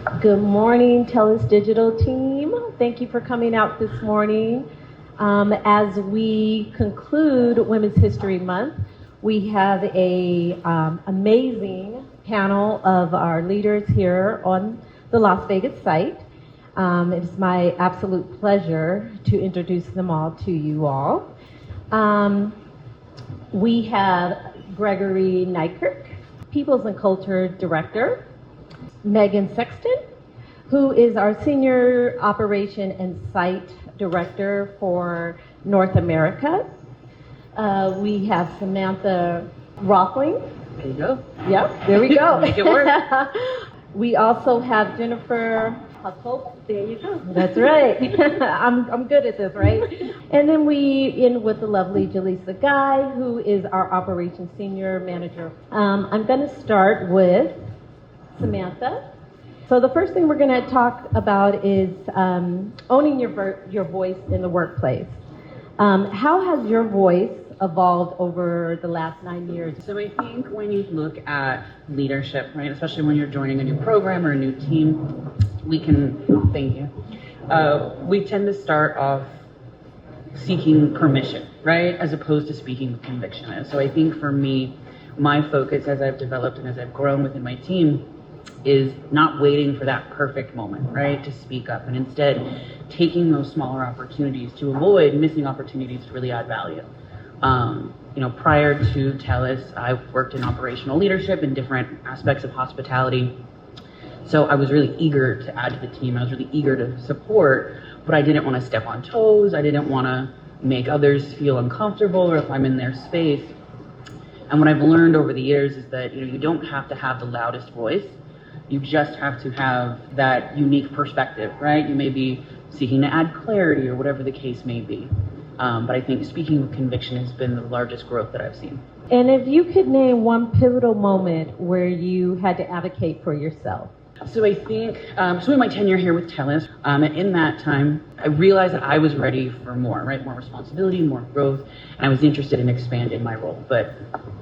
Good morning, TELUS Digital team. Thank you for coming out this morning. As we conclude Women's History Month, we have a amazing panel of our leaders here on the Las Vegas site. It is my absolute pleasure to introduce them all to you all. We have Gregory Nykirk, Peoples and Culture Director, Megan Sexton, who is our Senior Operation and Site Director for North America. We have Samantha Rothling. There you go. Yep, there we go. Make it work. We also have Jennifer Hustle. There you go. That's right. I'm good at this, right? And then we end with the lovely Jaleesa Guy, who is our Operations Senior Manager. I'm going to start with Samantha. So the first thing we're going to talk about is owning your voice in the workplace. How has your voice evolved over the last 9 years? So I think when you look at leadership, right, especially when you're joining a new program or a new team, we tend to start off seeking permission, right, as opposed to speaking with conviction. And so I think for me, my focus as I've developed and as I've grown within my team is not waiting for that perfect moment, right, to speak up, and instead taking those smaller opportunities to avoid missing opportunities to really add value. Prior to TELUS, I worked in operational leadership in different aspects of hospitality. So I was really eager to add to the team. I was really eager to support, but I didn't want to step on toes. I didn't want to make others feel uncomfortable or if I'm in their space. And what I've learned over the years is that, you don't have to have the loudest voice. You just have to have that unique perspective, right? You may be seeking to add clarity or whatever the case may be. But I think speaking with conviction has been the largest growth that I've seen. And if you could name one pivotal moment where you had to advocate for yourself. So I think, in my tenure here with TELUS, in that time, I realized that I was ready for more, right? More responsibility, more growth, and I was interested in expanding my role. But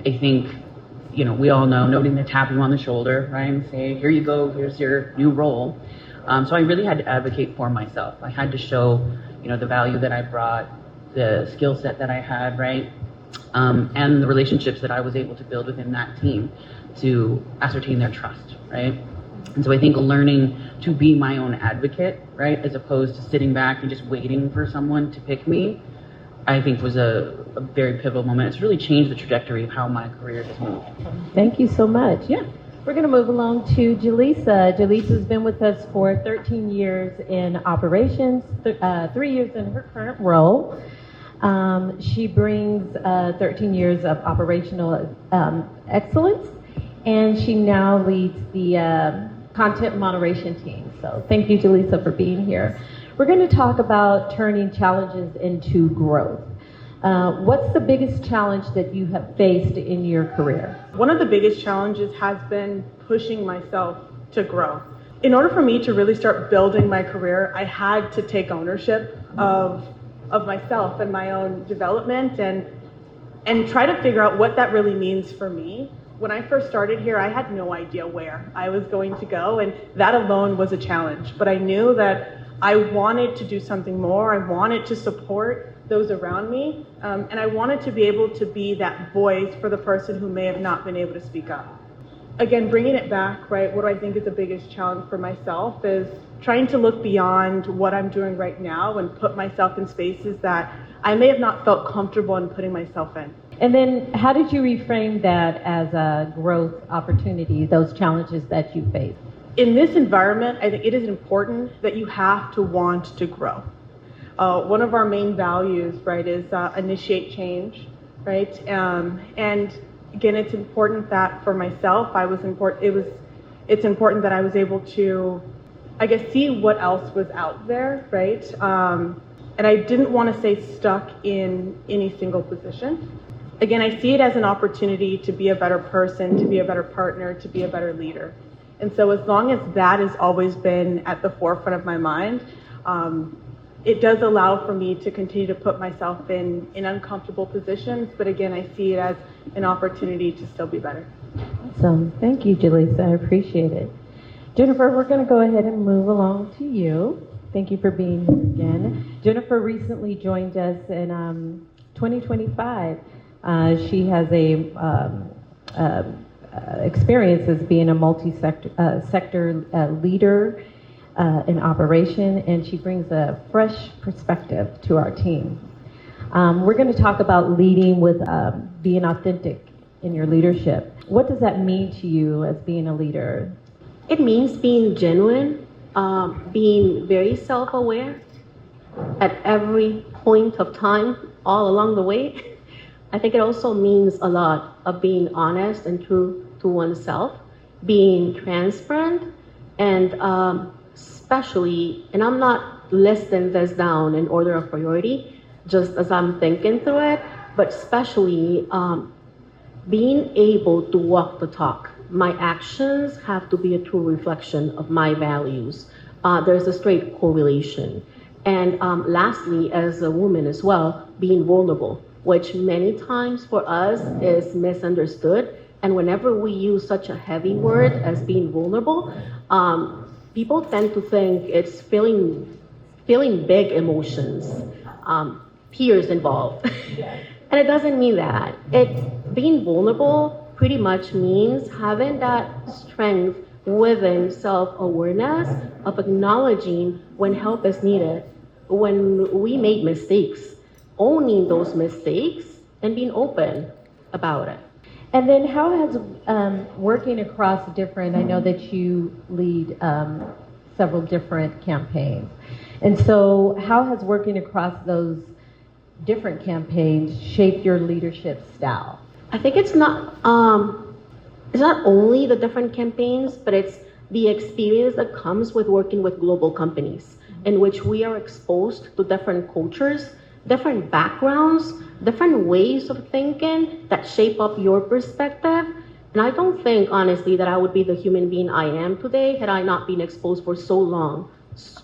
I think, we all know, nobody to tap you on the shoulder, right, and say, here you go, here's your new role. So I really had to advocate for myself. I had to show, the value that I brought, the skill set that I had, right, and the relationships that I was able to build within that team to ascertain their trust, right? And so I think learning to be my own advocate, right, as opposed to sitting back and just waiting for someone to pick me, I think was a very pivotal moment. It's really changed the trajectory of how my career has moved. Thank you so much. Yeah. We're going to move along to Jaleesa. Jaleesa's been with us for 13 years in operations, 3 years in her current role. She brings 13 years of operational excellence, and she now leads the content moderation team. So thank you, Jaleesa, for being here. We're going to talk about turning challenges into growth. What's the biggest challenge that you have faced in your career? One of the biggest challenges has been pushing myself to grow. In order for me to really start building my career, I had to take ownership of myself and my own development and try to figure out what that really means for me. When I first started here, I had no idea where I was going to go, and that alone was a challenge. But I knew that I wanted to do something more. I wanted to support those around me, and I wanted to be able to be that voice for the person who may have not been able to speak up. Again, bringing it back, right, what I think is the biggest challenge for myself is trying to look beyond what I'm doing right now and put myself in spaces that I may have not felt comfortable in putting myself in. And then how did you reframe that as a growth opportunity, those challenges that you face? In this environment, I think it is important that you have to want to grow. One of our main values, right, is initiate change, right? And again, it's important that for myself, it's important that I was able to, I guess, see what else was out there, right? And I didn't want to stay stuck in any single position. Again, I see it as an opportunity to be a better person, to be a better partner, to be a better leader. And so as long as that has always been at the forefront of my mind, it does allow for me to continue to put myself in uncomfortable positions. But again, I see it as an opportunity to still be better. Awesome. Thank you, Jaleesa. I appreciate it. Jennifer, we're going to go ahead and move along to you. Thank you for being here again. Jennifer recently joined us in 2025. She has experience as being a multi-sector leader in operation, and she brings a fresh perspective to our team. We're going to talk about leading with being authentic in your leadership. What does that mean to you as being a leader? It means being genuine, being very self-aware at every point of time, all along the way. I think it also means a lot of being honest and true to oneself, being transparent, and especially, and I'm not listing this down in order of priority, just as I'm thinking through it, but especially being able to walk the talk. My actions have to be a true reflection of my values. There's a straight correlation. And lastly, as a woman as well, being vulnerable, which many times for us is misunderstood. And whenever we use such a heavy word as being vulnerable, people tend to think it's feeling big emotions, tears involved. And it doesn't mean that. Being vulnerable pretty much means having that strength within self-awareness of acknowledging when help is needed, when we make mistakes, owning those mistakes and being open about it. And then how has working across different, I know that you lead several different campaigns. And so how has working across those different campaigns shaped your leadership style? I think it's not only the different campaigns, but it's the experience that comes with working with global companies in which we are exposed to different cultures, different backgrounds, different ways of thinking that shape up your perspective. And I don't think, honestly, that I would be the human being I am today had I not been exposed for so long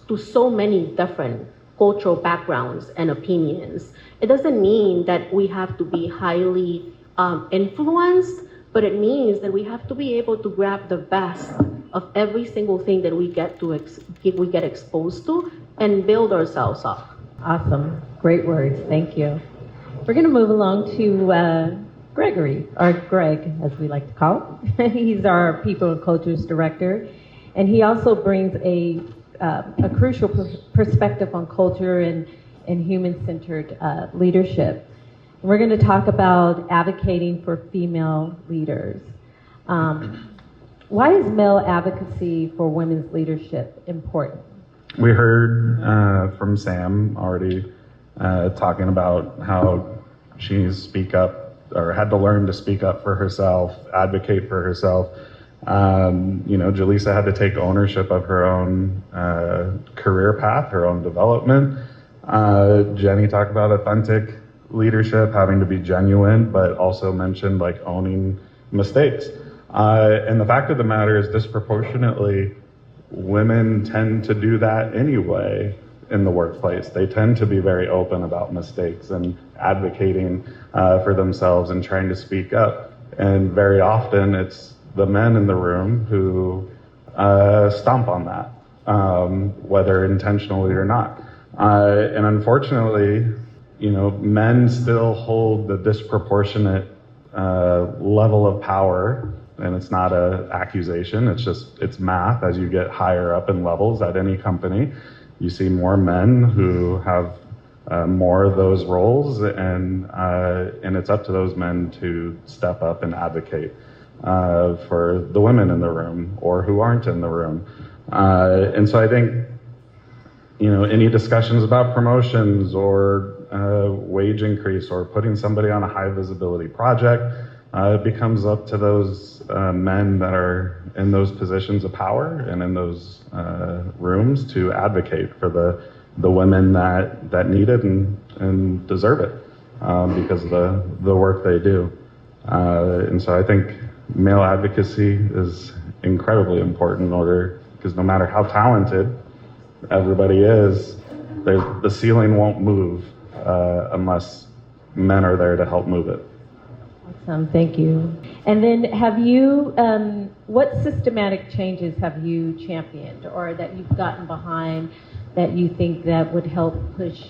to so many different cultural backgrounds and opinions. It doesn't mean that we have to be highly influenced, but it means that we have to be able to grab the best of every single thing that we get exposed to and build ourselves up. Awesome. Great words. Thank you. We're going to move along to Gregory, or Greg, as we like to call him. He's our People and Cultures Director, and he also brings a crucial perspective on culture and human-centered leadership. We're going to talk about advocating for female leaders. Why is male advocacy for women's leadership important? We heard from Sam already talking about how she speak up or had to learn to speak up for herself, advocate for herself. Jaleesa had to take ownership of her own career path, her own development. Jenny talked about authentic leadership, having to be genuine, but also mentioned like owning mistakes. And the fact of the matter is disproportionately, women tend to do that anyway in the workplace. They tend to be very open about mistakes and advocating for themselves and trying to speak up. And very often it's the men in the room who stomp on that, whether intentionally or not. And unfortunately, men still hold the disproportionate level of power, and it's not an accusation, it's math. As you get higher up in levels at any company, you see more men who have more of those roles, and it's up to those men to step up and advocate for the women in the room or who aren't in the room. And so I think, any discussions about promotions or wage increase or putting somebody on a high visibility project, it becomes up to those men that are in those positions of power and in those rooms to advocate for the women that need it and deserve it because of the work they do. And so I think male advocacy is incredibly important in order, because no matter how talented everybody is, the ceiling won't move unless men are there to help move it. Awesome, thank you. And then have you, what systematic changes have you championed or that you've gotten behind that you think that would help push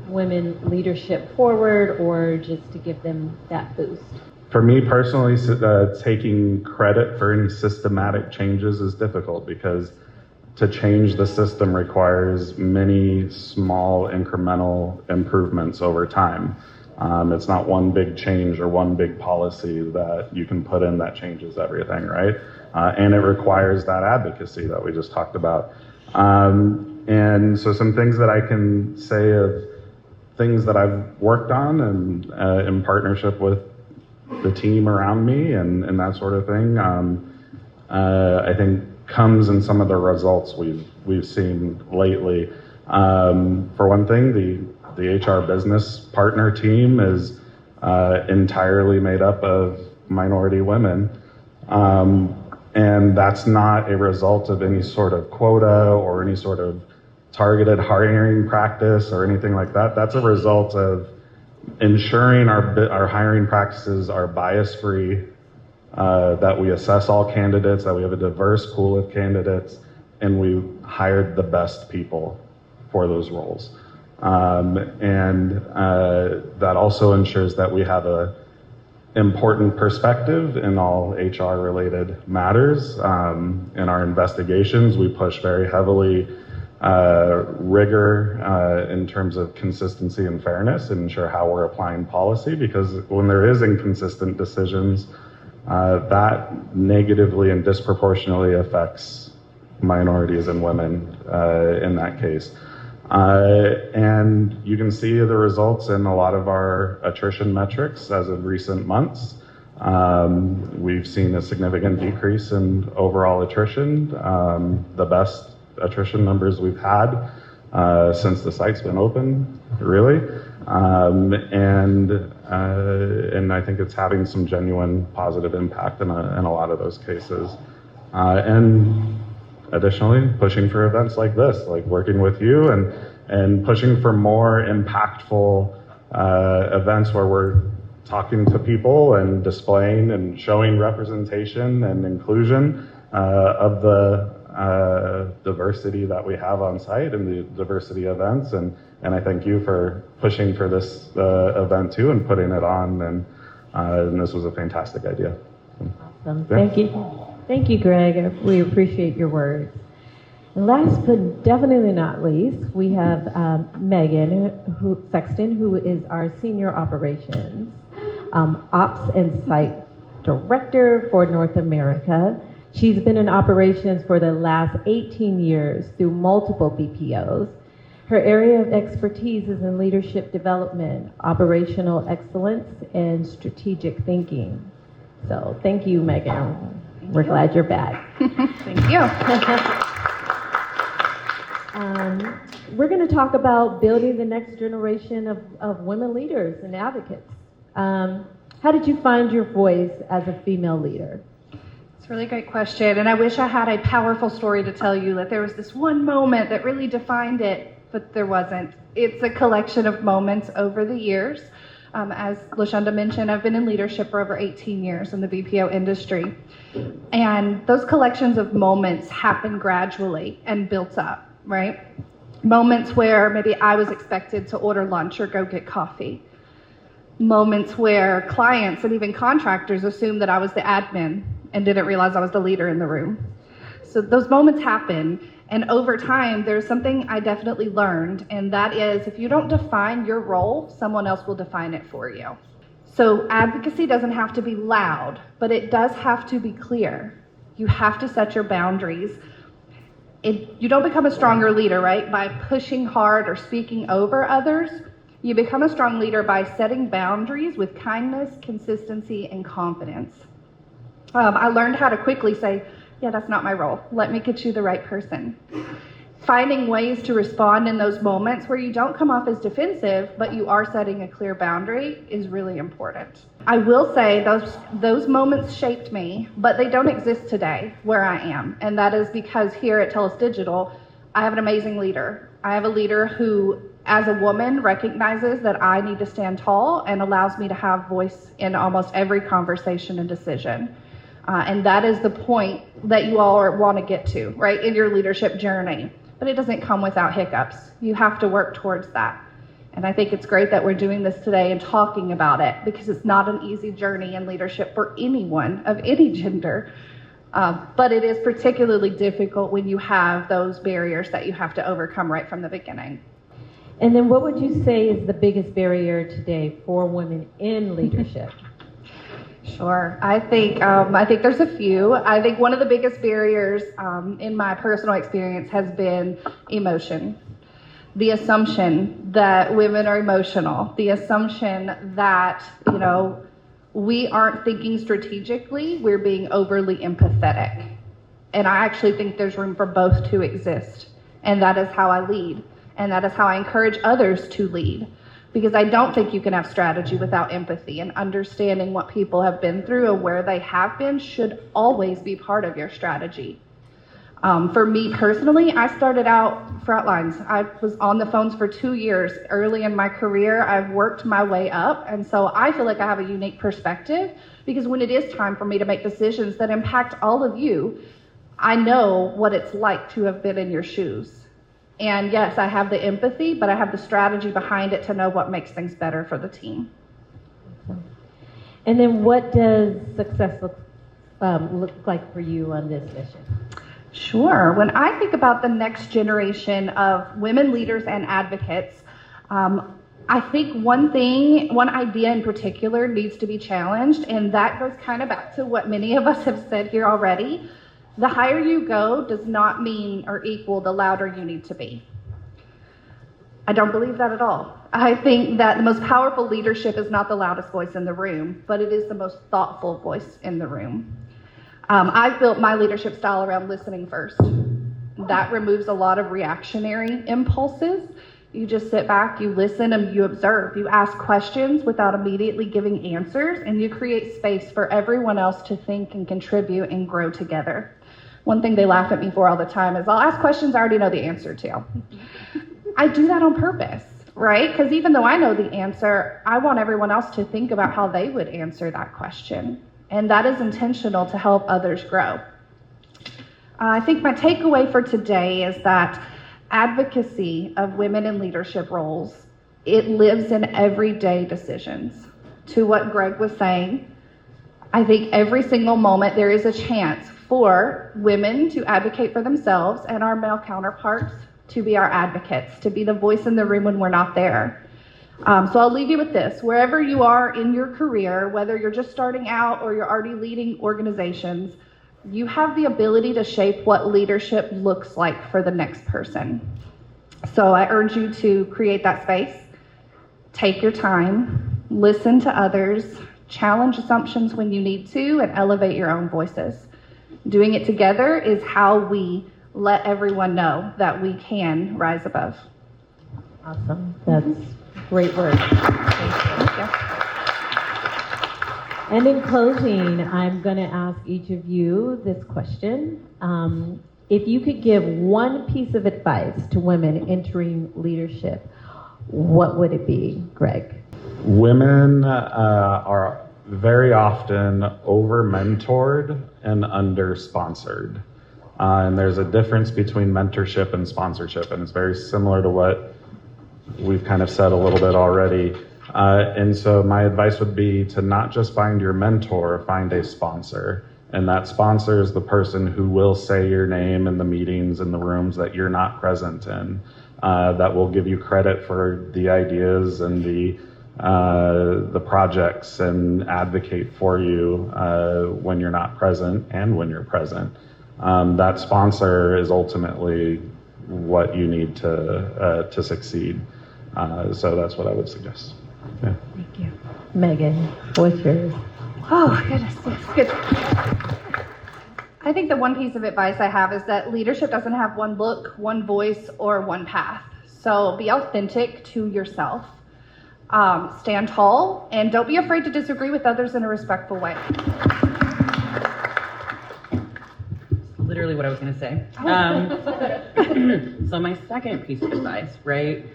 women leadership forward or just to give them that boost? For me personally, taking credit for any systematic changes is difficult because to change the system requires many small incremental improvements over time. It's not one big change or one big policy that you can put in that changes everything, right? And it requires that advocacy that we just talked about. And so some things that I can say of things that I've worked on and in partnership with the team around me and that sort of thing, I think comes in some of the results we've seen lately. For one thing, the HR business partner team is entirely made up of minority women. And that's not a result of any sort of quota or any sort of targeted hiring practice or anything like that. That's a result of ensuring our hiring practices are bias-free, that we assess all candidates, that we have a diverse pool of candidates, and we hired the best people for those roles. And that also ensures that we have a important perspective in all HR-related matters. In our investigations, we push very heavily rigor in terms of consistency and fairness and ensure how we're applying policy, because when there is inconsistent decisions, that negatively and disproportionately affects minorities and women in that case. And you can see the results in a lot of our attrition metrics as of recent months. We've seen a significant decrease in overall attrition, the best attrition numbers we've had since the site's been open, really. And I think it's having some genuine positive impact in a lot of those cases. And additionally, pushing for events like this, like working with you and pushing for more impactful events where we're talking to people and displaying and showing representation and inclusion of the diversity that we have on site and the diversity events. And I thank you for pushing for this event too and putting it on. And this was a fantastic idea. Awesome. Yeah. Thank you. Thank you, Greg. We appreciate your words. And last but definitely not least, we have Megan Sexton, who is our Senior Operations Ops and Site Director for North America. She's been in operations for the last 18 years through multiple BPOs. Her area of expertise is in leadership development, operational excellence, and strategic thinking. So thank you, Megan. We're glad you're back. Thank you. We're going to talk about building the next generation of women leaders and advocates. How did you find your voice as a female leader? It's a really great question, and I wish I had a powerful story to tell you, that there was this one moment that really defined it, but there wasn't. It's a collection of moments over the years. As LaShonda mentioned, I've been in leadership for over 18 years in the BPO industry. And those collections of moments happen gradually and built up, right? Moments where maybe I was expected to order lunch or go get coffee. Moments where clients and even contractors assumed that I was the admin and didn't realize I was the leader in the room. So those moments happen. And over time, there's something I definitely learned, and that is if you don't define your role, someone else will define it for you. So advocacy doesn't have to be loud, but it does have to be clear. You have to set your boundaries. You don't become a stronger leader, right, by pushing hard or speaking over others. You become a strong leader by setting boundaries with kindness, consistency, and confidence. I learned how to quickly say, yeah, that's not my role. Let me get you the right person. Finding ways to respond in those moments where you don't come off as defensive, but you are setting a clear boundary is really important. I will say those moments shaped me, but they don't exist today where I am. And that is because here at TELUS Digital, I have an amazing leader. I have a leader who as a woman, recognizes that I need to stand tall and allows me to have voice in almost every conversation and decision. And that is the point that you all want to get to, right, in your leadership journey. But it doesn't come without hiccups. You have to work towards that. And I think it's great that we're doing this today and talking about it, because it's not an easy journey in leadership for anyone of any gender. But it is particularly difficult when you have those barriers that you have to overcome right from the beginning. And then what would you say is the biggest barrier today for women in leadership? Sure. I think there's a few. I think one of the biggest barriers in my personal experience has been emotion. The assumption that women are emotional. The assumption that, we aren't thinking strategically, we're being overly empathetic. And I actually think there's room for both to exist. And that is how I lead. And that is how I encourage others to lead. Because I don't think you can have strategy without empathy, and understanding what people have been through and where they have been should always be part of your strategy. For me personally, I started out front lines. I was on the phones for 2 years early in my career. I've worked my way up, and so I feel like I have a unique perspective, because when it is time for me to make decisions that impact all of you, I know what it's like to have been in your shoes. And yes, I have the empathy, but I have the strategy behind it to know what makes things better for the team. And then what does success look like for you on this mission? Sure. When I think about the next generation of women leaders and advocates, I think one idea in particular needs to be challenged, and that goes kind of back to what many of us have said here already. The higher you go does not mean or equal the louder you need to be. I don't believe that at all. I think that the most powerful leadership is not the loudest voice in the room, but it is the most thoughtful voice in the room. I've built my leadership style around listening first. That removes a lot of reactionary impulses. You just sit back, you listen, and you observe. You ask questions without immediately giving answers, and you create space for everyone else to think and contribute and grow together. One thing they laugh at me for all the time is I'll ask questions I already know the answer to. I do that on purpose, right? Because even though I know the answer, I want everyone else to think about how they would answer that question. And that is intentional to help others grow. I think my takeaway for today is that advocacy of women in leadership roles, it lives in everyday decisions. To what Greg was saying, I think every single moment there is a chance for women to advocate for themselves and our male counterparts to be our advocates, to be the voice in the room when we're not there. So I'll leave you with this. Wherever you are in your career, whether you're just starting out or you're already leading organizations, you have the ability to shape what leadership looks like for the next person. So I urge you to create that space, take your time, listen to others, challenge assumptions when you need to, and elevate your own voices. Doing it together is how we let everyone know that we can rise above. Awesome. That's great work. Thank you. And in closing, I'm going to ask each of you this question. If you could give one piece of advice to women entering leadership, what would it be, Greg? Women are very often over-mentored and under-sponsored. And there's a difference between mentorship and sponsorship, and it's very similar to what we've kind of said a little bit already. And so my advice would be to not just find your mentor, find a sponsor. And that sponsor is the person who will say your name in the meetings, in the rooms that you're not present in, that will give you credit for the ideas and the projects and advocate for you when you're not present and when you're present. That sponsor is ultimately what you need to succeed. So that's what I would suggest. Yeah. Thank you. Megan, what's yours? Oh, goodness, yes, good. I think the one piece of advice I have is that leadership doesn't have one look, one voice, or one path. So be authentic to yourself. Stand tall, and don't be afraid to disagree with others in a respectful way. Literally what I was going to say. So my second piece of advice, right,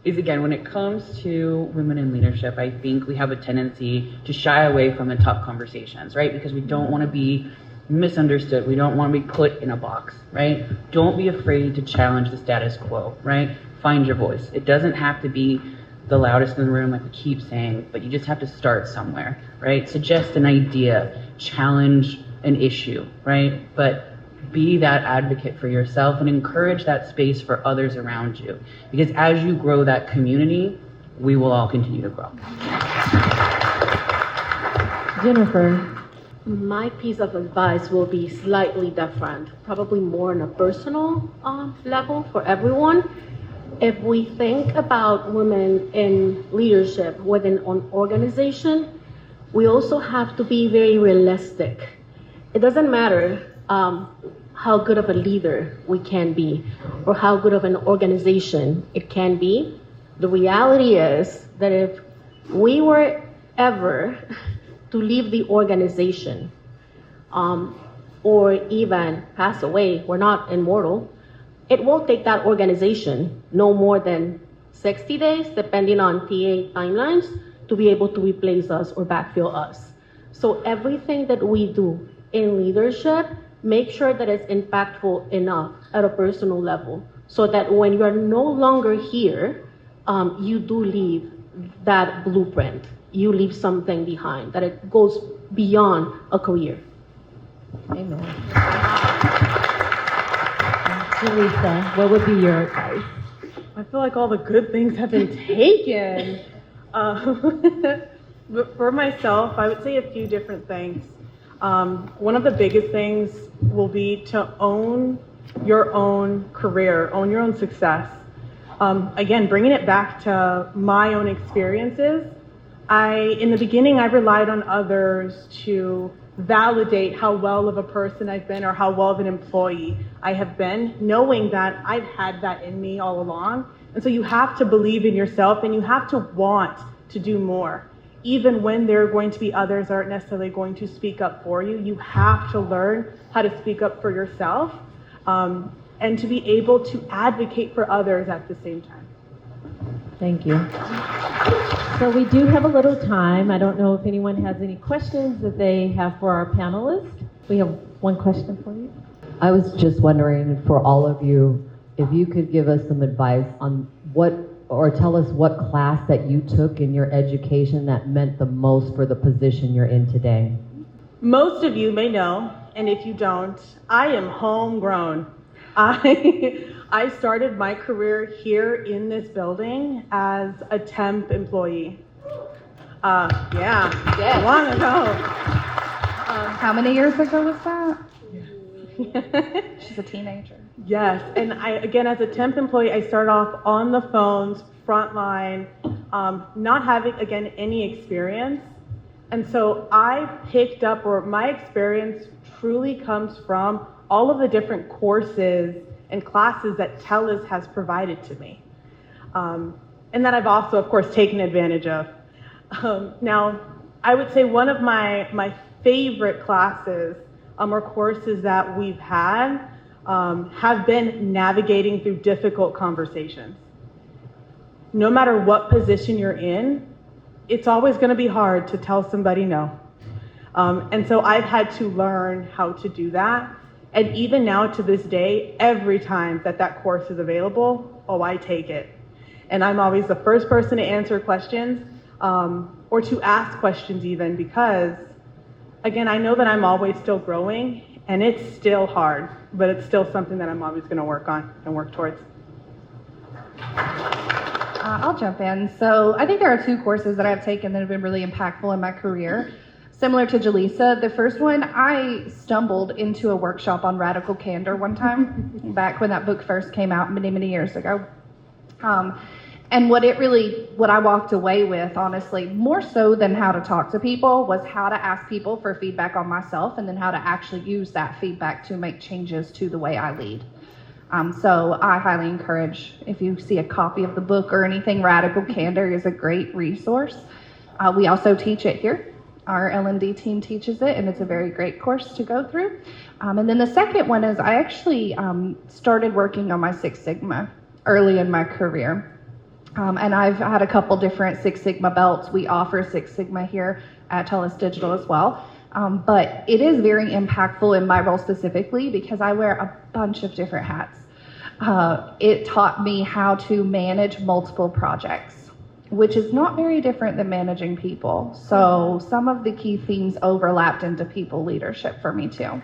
is, again, when it comes to women in leadership, I think we have a tendency to shy away from the tough conversations, right? Because we don't want to be misunderstood. We don't want to be put in a box, right? Don't be afraid to challenge the status quo, right? Find your voice. It doesn't have to be the loudest in the room, like we keep saying, but you just have to start somewhere, right? Suggest an idea, challenge an issue, right? But be that advocate for yourself and encourage that space for others around you. Because as you grow that community, we will all continue to grow. Jennifer. My piece of advice will be slightly different, probably more on a personal level for everyone. If we think about women in leadership within an organization, we also have to be very realistic. It doesn't matter how good of a leader we can be or how good of an organization it can be. The reality is that if we were ever to leave the organization or even pass away, we're not immortal, it will take that organization no more than 60 days, depending on TA timelines, to be able to replace us or backfill us. So everything that we do in leadership, make sure that it's impactful enough at a personal level so that when you are no longer here, you do leave that blueprint. You leave something behind, that it goes beyond a career. Amen. Jaleesa, what would be your advice? I feel like all the good things have been taken. But for myself, I would say a few different things. One of the biggest things will be to own your own career, own your own success. Again, bringing it back to my own experiences, in the beginning, I relied on others to validate how well of a person I've been or how well of an employee I have been, knowing that I've had that in me all along. And so you have to believe in yourself and you have to want to do more. Even when there are going to be others that aren't necessarily going to speak up for you, you have to learn how to speak up for yourself and to be able to advocate for others at the same time. Thank you. So we do have a little time. I don't know if anyone has any questions that they have for our panelists. We have one question for you. I was just wondering, for all of you, if you could give us some advice on or tell us what class that you took in your education that meant the most for the position you're in today. Most of you may know, and if you don't, I am homegrown. I started my career here in this building as a temp employee. Long ago. How many years ago was that? She's a teenager. Yes, and again, as a temp employee, I started off on the phones, frontline, not having, again, any experience. And so I picked up, or my experience truly comes from all of the different courses and classes that TELUS has provided to me. And that I've also, of course, taken advantage of. Now, I would say one of my favorite classes or courses that we've had have been navigating through difficult conversations. No matter what position you're in, it's always going to be hard to tell somebody no. And so I've had to learn how to do that. And even now to this day, every time that course is available, I take it. And I'm always the first person to answer questions or to ask questions even, because again, I know that I'm always still growing and it's still hard, but it's still something that I'm always going to work on and work towards. I'll jump in. So I think there are two courses that I've taken that have been really impactful in my career. Similar to Jaleesa, the first one, I stumbled into a workshop on radical candor one time, back when that book first came out many, many years ago. And what I walked away with, honestly, more so than how to talk to people, was how to ask people for feedback on myself and then how to actually use that feedback to make changes to the way I lead. So I highly encourage, if you see a copy of the book or anything, Radical Candor is a great resource. We also teach it here. Our L&D team teaches it, and it's a very great course to go through. And then the second one is I actually started working on my Six Sigma early in my career. And I've had a couple different Six Sigma belts. We offer Six Sigma here at TELUS Digital as well. But it is very impactful in my role specifically because I wear a bunch of different hats. It taught me how to manage multiple projects, which is not very different than managing people. So some of the key themes overlapped into people leadership for me too.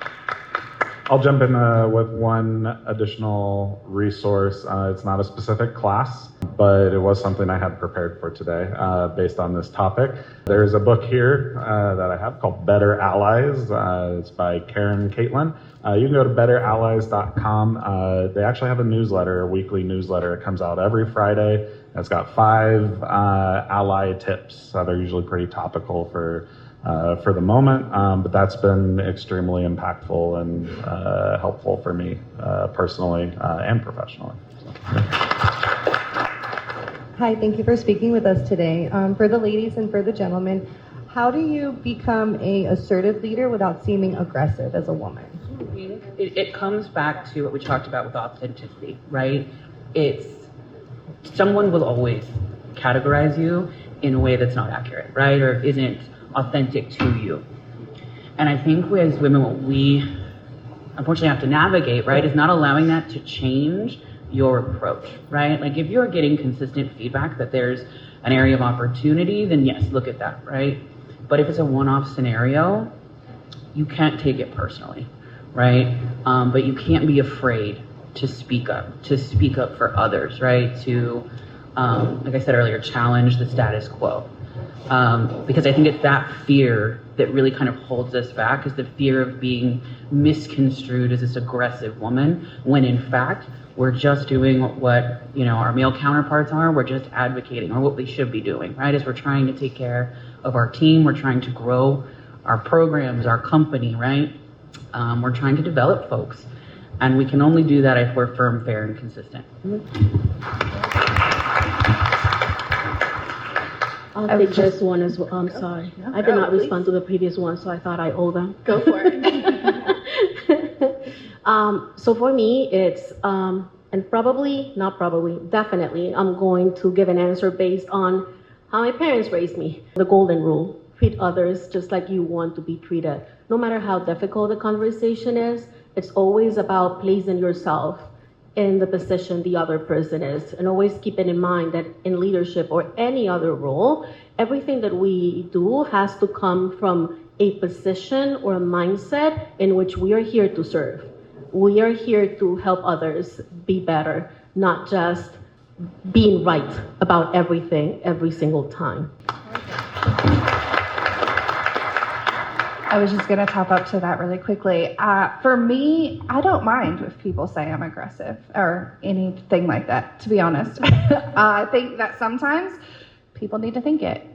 I'll jump in with one additional resource. It's not a specific class, but it was something I had prepared for today based on this topic. There's a book here that I have called Better Allies. It's by Karen Caitlin. You can go to betterallies.com. They actually have a newsletter, a weekly newsletter. It comes out every Friday. It's got 5 ally tips that are usually pretty topical for the moment, but that's been extremely impactful and helpful for me personally and professionally. So, Hi, thank you for speaking with us today. For the ladies and for the gentlemen, how do you become an assertive leader without seeming aggressive as a woman? It comes back to what we talked about with authenticity, right? It's someone will always categorize you in a way that's not accurate, right? Or isn't authentic to you. And I think as women, what we unfortunately have to navigate, right, is not allowing that to change your approach, right? Like if you're getting consistent feedback that there's an area of opportunity, then yes, look at that, right? But if it's a one-off scenario, you can't take it personally, right? But you can't be afraid to speak up for others, right? To, like I said earlier, challenge the status quo. Because I think it's that fear that really kind of holds us back, is the fear of being misconstrued as this aggressive woman, when in fact we're just doing what our male counterparts are. We're just advocating, or what we should be doing, right? Is we're trying to take care of our team. We're trying to grow our programs, our company, right? We're trying to develop folks, and we can only do that if we're firm, fair, and consistent. I'll take this one as well. I'm sorry. I did not respond to the previous one, so I thought I owe them. Go for it. So for me, it's, and definitely, I'm going to give an answer based on how my parents raised me. The golden rule: treat others just like you want to be treated. No matter how difficult the conversation is, it's always about placing yourself in the position the other person is, and always keeping in mind that in leadership or any other role, everything that we do has to come from a position or a mindset in which we are here to serve. We are here to help others be better, not just being right about everything every single time. I was just going to top up to that really quickly. For me, I don't mind if people say I'm aggressive or anything like that, to be honest. I think that sometimes people need to think it.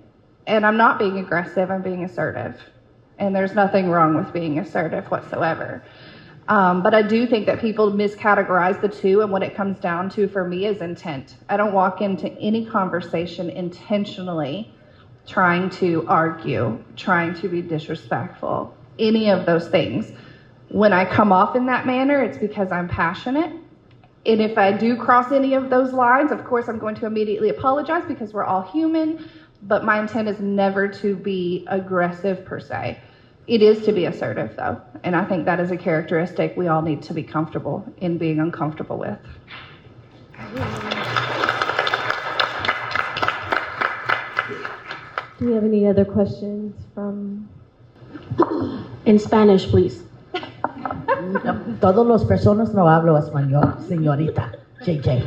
And I'm not being aggressive, I'm being assertive. And there's nothing wrong with being assertive whatsoever. But I do think that people miscategorize the two, and what it comes down to for me is intent. I don't walk into any conversation intentionally trying to argue, trying to be disrespectful, any of those things. When I come off in that manner, it's because I'm passionate. And if I do cross any of those lines, of course, I'm going to immediately apologize because we're all human, but my intent is never to be aggressive per se. It is to be assertive though, and I think that is a characteristic we all need to be comfortable in being uncomfortable with. Do we have any other questions from? In Spanish, please. Todos los personas no hablo español, señorita JJ.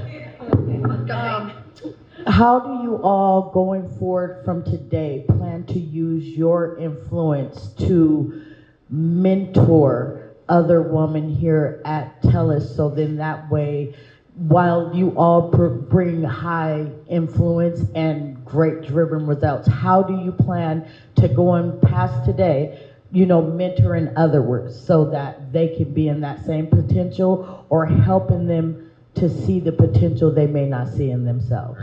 How do you all, going forward from today, plan to use your influence to mentor other women here at TELUS, so then that way, while you all bring high influence and great driven results, how do you plan to go on past today, mentoring others so that they can be in that same potential, or helping them to see the potential they may not see in themselves?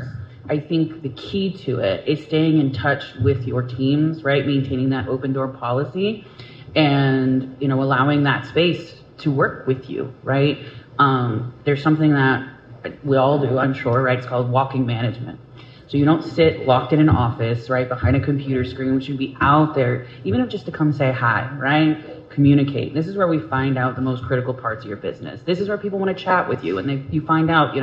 I think the key to it is staying in touch with your teams, right? Maintaining that open door policy and, allowing that space to work with you, right? There's something that we all do, I'm sure, right? It's called walking management. So you don't sit locked in an office, right, behind a computer screen, which should be out there, even if just to come say hi, right? Communicate. This is where we find out the most critical parts of your business. This is where people want to chat with you, and you find out,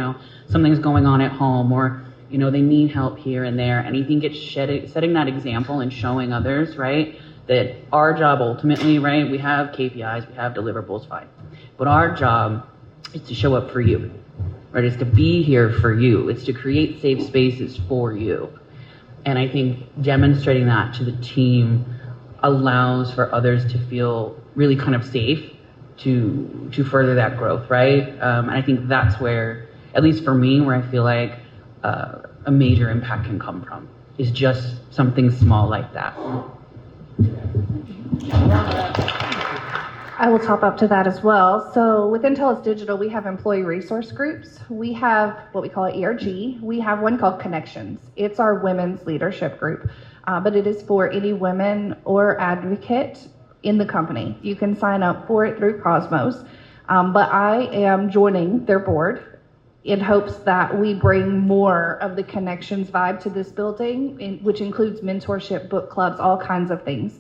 something's going on at home, or they need help here and there. And I think it's setting that example and showing others, right, that our job ultimately, right, we have KPIs, we have deliverables, fine. But our job is to show up for you, right? It's to be here for you. It's to create safe spaces for you. And I think demonstrating that to the team allows for others to feel really kind of safe to further that growth, right? And I think that's where, at least for me, where I feel like a major impact can come from, is just something small like that. I will top up to that as well. So within TELUS Digital, we have employee resource groups. We have what we call ERG. We have one called Connections. It's our women's leadership group, but it is for any women or advocate in the company. You can sign up for it through Cosmos, but I am joining their board in hopes that we bring more of the Connections vibe to this building, which includes mentorship, book clubs, all kinds of things.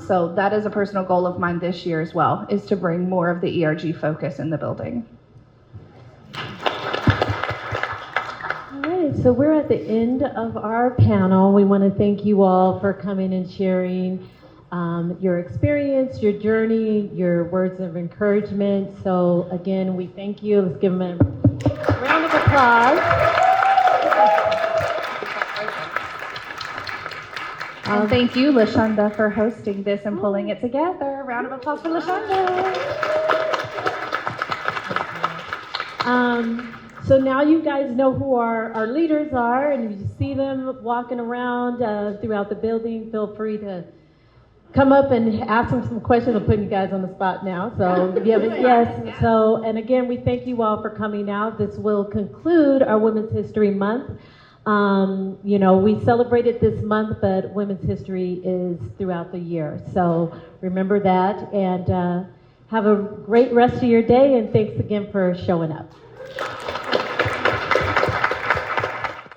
So that is a personal goal of mine this year as well, is to bring more of the ERG focus in the building. All right, so we're at the end of our panel. We want to thank you all for coming and sharing your experience, your journey, your words of encouragement. So again, we thank you. Let's give them a round of applause. And thank you, LaShonda, for hosting this and pulling it together. Round of applause for LaShonda. So now you guys know who our leaders are, and if you see them walking around throughout the building, feel free to come up and ask them some questions. I'm putting you guys on the spot now. So yes. So, and again, we thank you all for coming out. This will conclude our Women's History Month. We celebrated this month, but Women's History is throughout the year. So remember that, and have a great rest of your day, and thanks again for showing up.